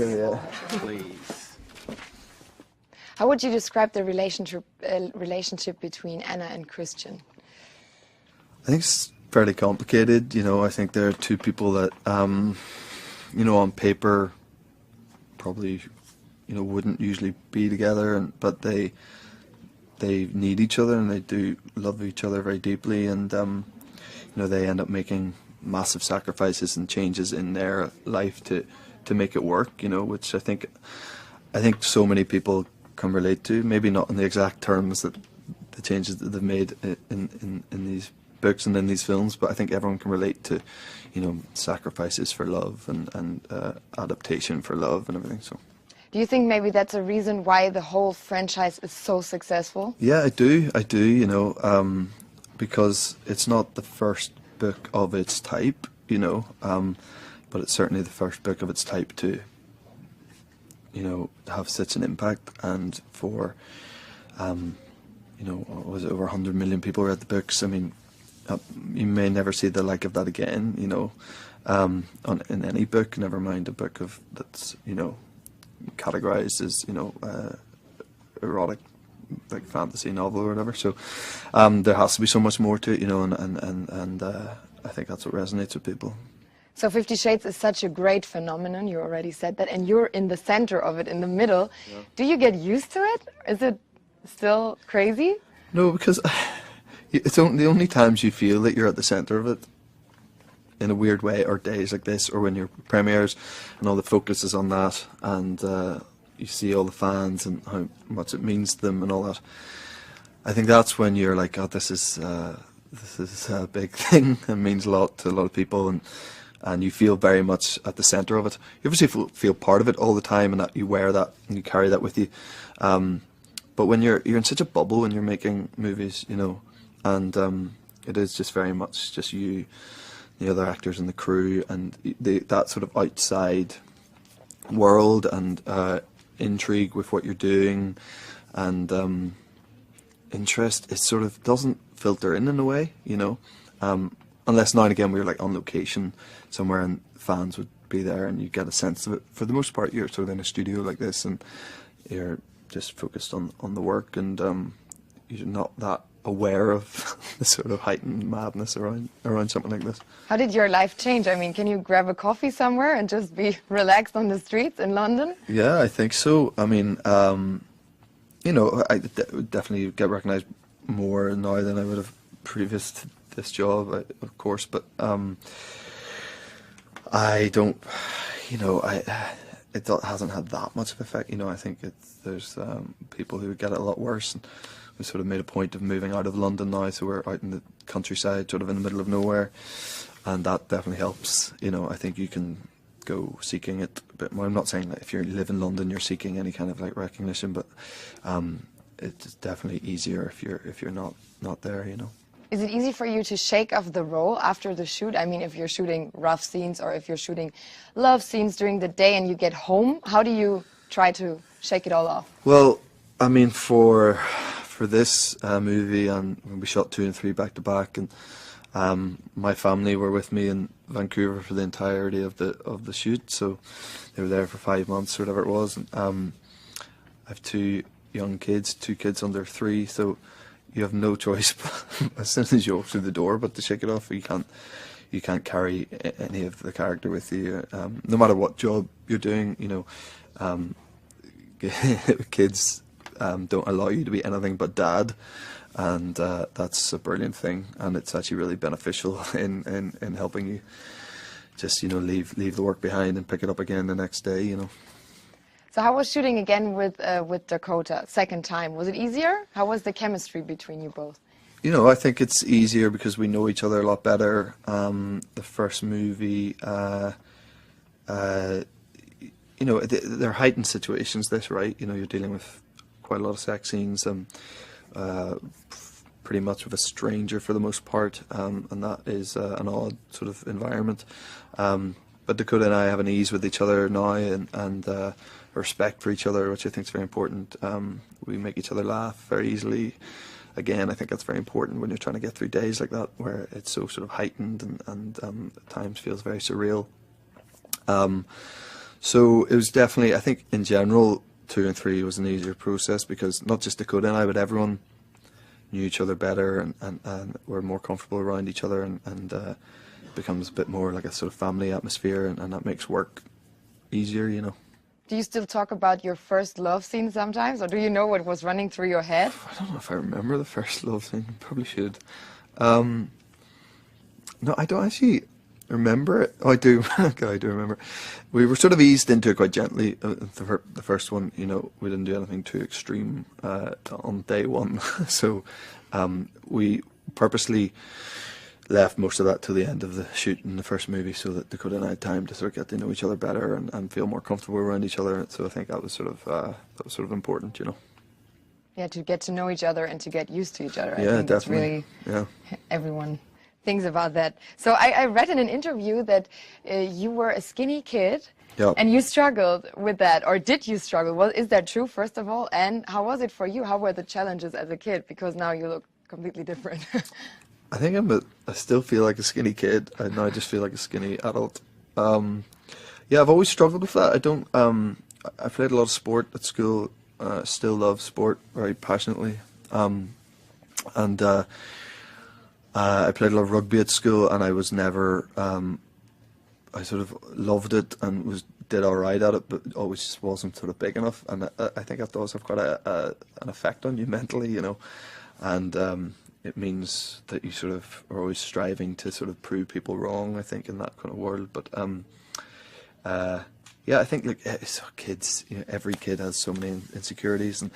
Yeah. Please. How would you describe the relationship between Anna and Christian? I think it's fairly complicated. You know, I think there are two people that, you know, on paper probably, you know, wouldn't usually be together, but they need each other and they do love each other very deeply, and you know, they end up making massive sacrifices and changes in their life to make it work. You know, which I think so many people can relate to. Maybe not in the exact terms that the changes that they've made in these books and in these films, but I think everyone can relate to, you know, sacrifices for love and adaptation for love and everything. So. Do you think maybe that's a reason why the whole franchise is so successful? Yeah, I do, you know, because it's not the first book of its type, you know, but it's certainly the first book of its type to, you know, have such an impact, and for, you know, was it over 100 million people read the books? I mean, you may never see the like of that again, you know, in any book, never mind a book that's, you know, categorized as, you know, erotic, like fantasy novel or whatever. So there has to be so much more to it, you know, and I think that's what resonates with people. So 50 Shades is such a great phenomenon, you already said that, and you're in the center of it, in the middle. Yeah. Do you get used to it? Is it still crazy? No, because it's the only times you feel that you're at the center of it in a weird way, or days like this, or when your premieres and all the focus is on that, and you see all the fans and how much it means to them and all that. I think that's when you're like, oh, this is a big thing. It means a lot to a lot of people, and you feel very much at the center of it. You obviously feel part of it all the time, and that you wear that and you carry that with you. But when you're in such a bubble when you're making movies, you know, and it is just very much just you, the other actors and the crew, and that sort of outside world and intrigue with what you're doing, and interest, it sort of doesn't filter in a way, you know, unless now and again we're like on location somewhere and fans would be there and you get a sense of it. For the most part, you're sort of in a studio like this and you're just focused on the work, and you're not that aware of the sort of heightened madness around something like this. How did your life change? I mean, can you grab a coffee somewhere and just be relaxed on the streets in London? Yeah, I think so. I mean, you know, I definitely get recognised more now than I would have previous to this job, of course, but I don't, you know, it hasn't had that much of effect. You know, I think there's people who get it a lot worse, and we sort of made a point of moving out of London now, so we're out in the countryside, sort of in the middle of nowhere, and that definitely helps. You know, I think you can go seeking it a bit more. I'm not saying that if you live in London you're seeking any kind of like recognition, but it's definitely easier if you're not there, you know. Is it easy for you to shake off the role after the shoot? I mean, if you're shooting rough scenes or if you're shooting love scenes during the day and you get home, how do you try to shake it all off? Well, I mean, for this movie, and we shot 2 and 3 back to back, and my family were with me in Vancouver for the entirety of the shoot, so they were there for 5 months or whatever it was. And, I have 2 young kids, 2 kids under 3, so you have no choice as soon as you walk through the door but to shake it off. You can't carry any of the character with you, no matter what job you're doing. You know, kids don't allow you to be anything but dad, and that's a brilliant thing, and it's actually really beneficial in helping you just, you know, leave the work behind and pick it up again the next day, you know. So how was shooting again with Dakota, second time? Was it easier? How was the chemistry between you both? You know, I think it's easier because we know each other a lot better. The first movie, you know, they're heightened situations, this, right? You know, you're dealing with quite a lot of sex scenes, pretty much with a stranger for the most part, and that is an odd sort of environment. But Dakota and I have an ease with each other now, and respect for each other, which I think is very important. We make each other laugh very easily. Again, I think that's very important when you're trying to get through days like that, where it's so sort of heightened and at times feels very surreal. So it was definitely, I think in general, 2 and 3 was an easier process because not just Dakota and I, but everyone knew each other better and were more comfortable around each other, and becomes a bit more like a sort of family atmosphere, and that makes work easier, you know. Do you still talk about your first love scene sometimes, or do you know what was running through your head? I don't know if I remember the first love scene. Probably should. No, I don't actually remember it. Oh, I do. Okay, I do remember. We were sort of eased into it quite gently. The first one, you know, we didn't do anything too extreme on day one. So we purposely left most of that to the end of the shoot in the first movie, so that Dakota and I had time to sort of get to know each other better and feel more comfortable around each other. So I think that was sort of important, you know. Yeah, to get to know each other and to get used to each other. Yeah, I think definitely. It's really, everyone thinks about that. So I read in an interview that you were a skinny kid. Yeah. And you struggled with that, or did you struggle? Well, is that true, first of all? And how was it for you? How were the challenges as a kid? Because now you look completely different. I think I still feel like a skinny kid. Now I just feel like a skinny adult. Yeah, I've always struggled with that. I don't. I played a lot of sport at school. Still love sport very passionately. And I played a lot of rugby at school, and I was never. I sort of loved it and did all right at it, but always just wasn't sort of big enough. And I think that does have quite an effect on you mentally, you know. And it means that you sort of are always striving to sort of prove people wrong, I think, in that kind of world. But yeah, I think like kids, you know, every kid has so many insecurities, and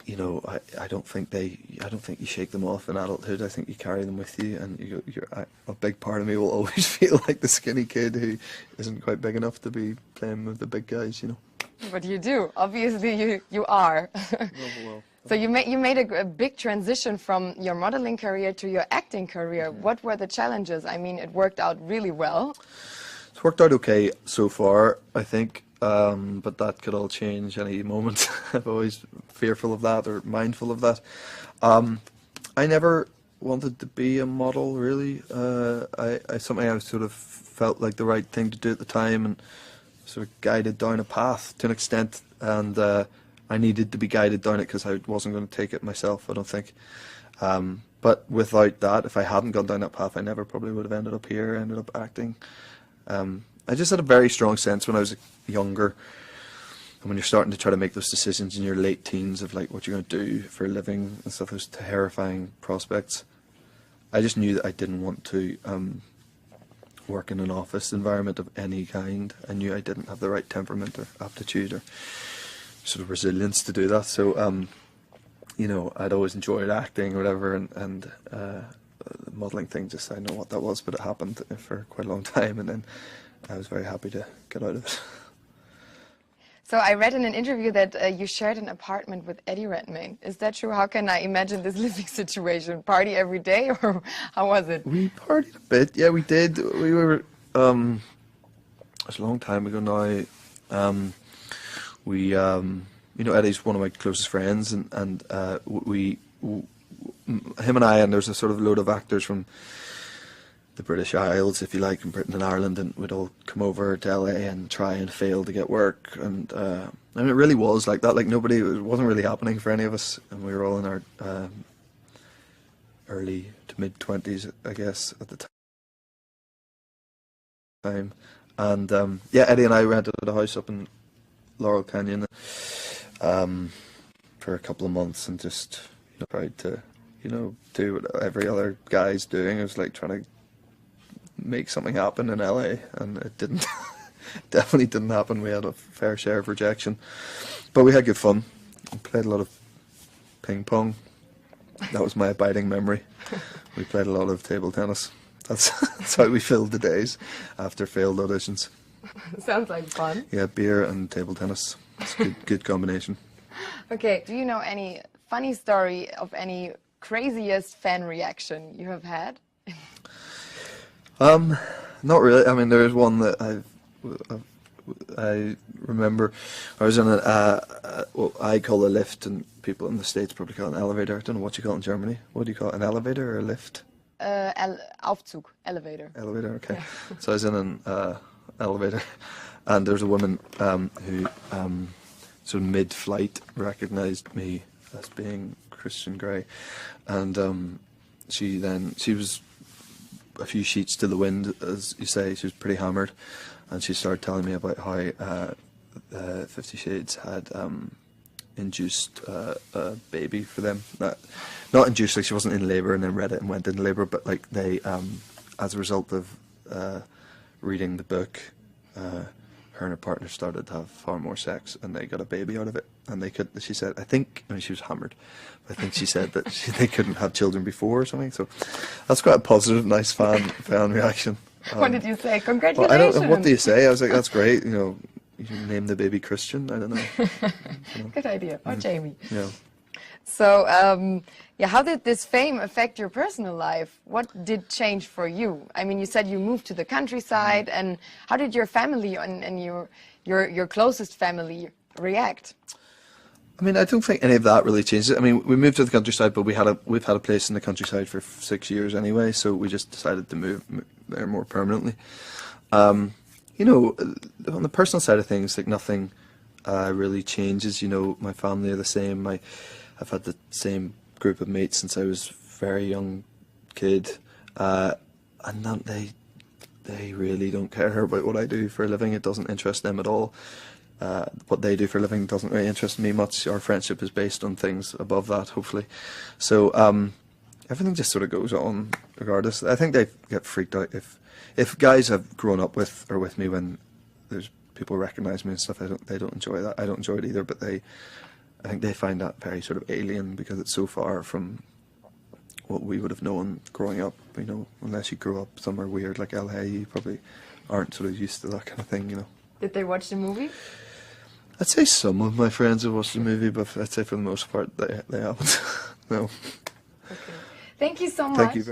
you know, I don't think you shake them off in adulthood. I think you carry them with you, and a big part of me will always feel like the skinny kid who isn't quite big enough to be playing with the big guys, you know. But you do. Obviously, you are. Well. So you made a big transition from your modeling career to your acting career. What were the challenges? I mean, it worked out really well. It's worked out okay so far, I think, but that could all change any moment. I'm always fearful of that, or mindful of that. I never wanted to be a model, really. Something I sort of felt like the right thing to do at the time, and sort of guided down a path to an extent, and I needed to be guided down it because I wasn't going to take it myself, I don't think. But without that, if I hadn't gone down that path, I never probably would have ended up here, ended up acting. I just had a very strong sense when I was younger, and when you're starting to try to make those decisions in your late teens of like what you're going to do for a living and stuff, those terrifying prospects. I just knew that I didn't want to work in an office environment of any kind. I knew I didn't have the right temperament or aptitude or sort of resilience to do that. So, you know, I'd always enjoyed acting or whatever, and the modelling thing, just I know what that was, but it happened for quite a long time, and then I was very happy to get out of it. So I read in an interview that you shared an apartment with Eddie Redmayne. Is that true? How can I imagine this living situation? Party every day, or how was it? We partied a bit, yeah, we did. We were, it was a long time ago now. You know, Eddie's one of my closest friends, and him and I, and there's a sort of load of actors from the British Isles, if you like, in Britain and Ireland, and we'd all come over to LA and try and fail to get work, and it really was like that. Like it wasn't really happening for any of us, and we were all in our early to mid 20s, I guess, at the time. And yeah, Eddie and I rented a house up in Laurel Canyon for a couple of months, and just tried to, do what every other guy's doing. It was like trying to make something happen in LA, and it didn't. Definitely didn't happen. We had a fair share of rejection, but we had good fun. We played a lot of ping pong. That was my abiding memory. We played a lot of table tennis. That's how we filled the days after failed auditions. Sounds like fun. Yeah, beer and table tennis. It's a good combination. Okay, do you know any funny story of any craziest fan reaction you have had? Not really. I mean, there is one that I remember. I was in what I call a lift, and people in the States probably call it an elevator. I don't know what you call it in Germany. What do you call it, an elevator or a lift? Aufzug, elevator. Elevator, okay. Yeah. So I was in an elevator, and there's a woman who sort of mid-flight recognised me as being Christian Grey, and she was a few sheets to the wind, as you say. She was pretty hammered, and she started telling me about how 50 Shades had induced a baby for them. Not induced, like she wasn't in labour and then read it and went into labour, but like they, as a result of reading the book, her and her partner started to have far more sex, and they got a baby out of it. And they could, she said, I think, I mean, she was hammered, but I think she said that they couldn't have children before or something. So that's quite a positive, nice fan reaction. What did you say? Congratulations. Well, I don't know, what do you say? I was like, that's great, you know, you name the baby Christian, I don't know. You know. Good idea. Or Jamie. Yeah. So, yeah, how did this fame affect your personal life? What did change for you? I mean, you said you moved to the countryside, and how did your family and your closest family react? I mean, I don't think any of that really changed it. I mean, we moved to the countryside, but we've had a place in the countryside for 6 years anyway, so we just decided to move there more permanently. You know, on the personal side of things, like nothing really changes. You know, my family are the same. I've had the same group of mates since I was a very young kid, and they really don't care about what I do for a living. It doesn't interest them at all. What they do for a living doesn't really interest me much. Our friendship is based on things above that, hopefully. So everything just sort of goes on regardless. I think they get freaked out if guys have grown up with me when there's people recognise me and stuff. They don't enjoy that. I don't enjoy it either. But I think they find that very sort of alien because it's so far from what we would have known growing up. You know, unless you grew up somewhere weird like LA, you probably aren't sort of used to that kind of thing. You know. Did they watch the movie? I'd say some of my friends have watched the movie, but I'd say for the most part they haven't. No. Okay. Thank you so much. Thank you.